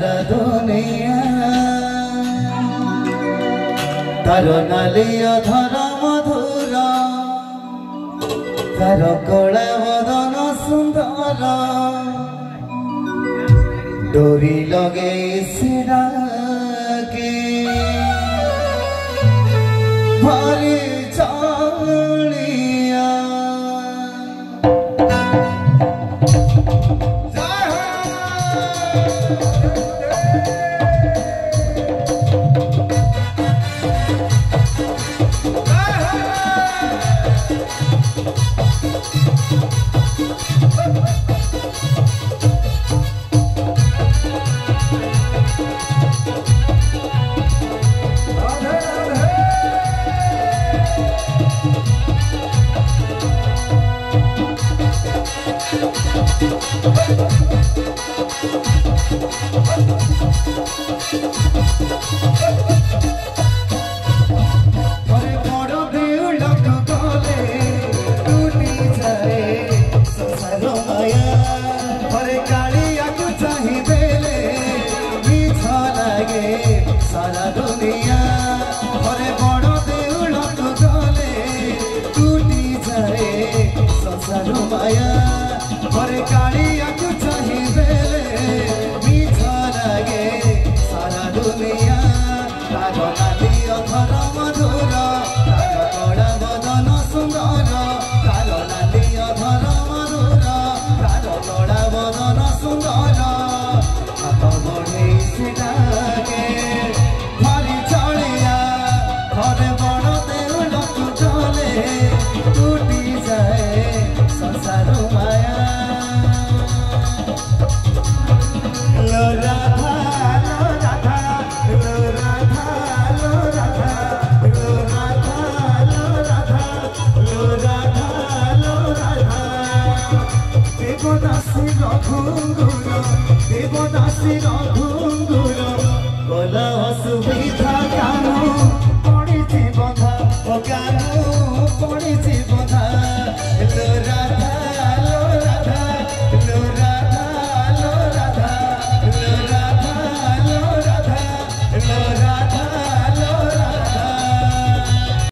सारा दुनिया तार नालिया धर मधुर तार कला बदन सुंदर डोरी लगे सिरा के भारी चालिया सारा दुनिया घरे बड़ देउल तो गले टूटी जाए संसार माया घरे कालिया को चाहिए मिछ लगे सारा दुनिया तार नाली अधर मधुर तार कड़ा बदन सुंदर तार नाली अधर मधुर तार कड़ा बदन सुंदर हाथ बढ़े सीधा देवदासी रघु